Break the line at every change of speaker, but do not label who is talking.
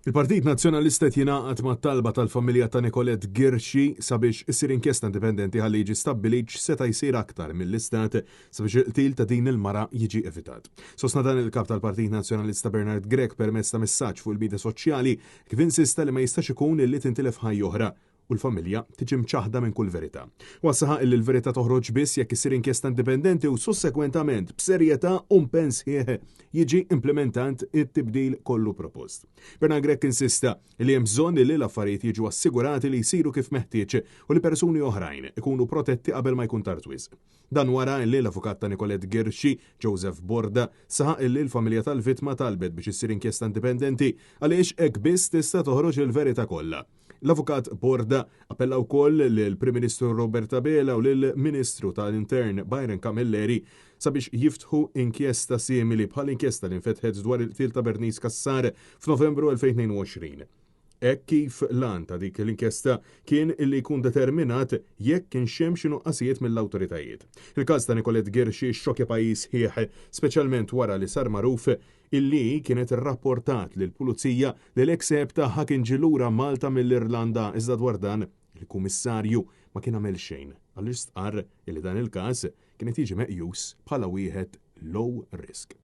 Il-Partit Nazzjonalista jingħaqad mat-talba tal-familja ta' Nicolette Girxi sabiex issir inkjesta indipendenti ħalli jiġi stabbilit x'seta' jsir aktar mill-istat sabiex il-qtil ta' din il-mara jiġi evitat. Sostna dan il-kap tal-Partit Nazzjonalista Bernard Grech permezz ta' messaġġ fuq il-midja soċjali kif insista li ma jistax ikun li tintilef ħajja oħra u l-familja tiġi mċaħda minn kull verità. Wassaħa illi l-verità toħroġ biss jekk isir inkjesta indipendenti u sussekwentament b'serjetà u mpens jiġi implementant it-tibdil kollu propost. Bernard Grech insista li hemm bżonn li l-affarijiet jiġu assigurati li jsiru kif meħtieġ u li persuni oħrajn ikunu protetti qabel ma jkun tard wisq. Dan wara li l-avukat ta' Nicolette Girxi, Joseph Borda, saħaq illi l-familja tal-vittma talbet biex issir inkjesta indipendenti għaliex hekk biss tista' toħroġ il-verità kollha. L-avukat Borda appella wkoll lill-Prim Ministru Robert Abela u lill-Ministru tal-Intern Byron Camilleri sabiex jiftħu inkjesta simili bħal inkjesta li nfetħet dwar il-qtil ta' Bernice Cassar f'Novembru 2022. Hekk kif lan ta' dik l-inkjesta kien illi jkun determinat jekk kien xemm xi nuqqasijiet mill-awtoritajiet. Il-każ ta' Nicolette Girxi xokja pajjiż ħieħ, speċjalment wara li sar magħruf illi kienet irrapportat lill-Pulizija li l-ekseb tagħha kien ġilura Malta mill-Irlanda iżda dwar dan il-Kummissarju ma kien għamel xejn għaliex stqarr illi dan il-każ kienet jiġi meqjus bħala wieħed low risk.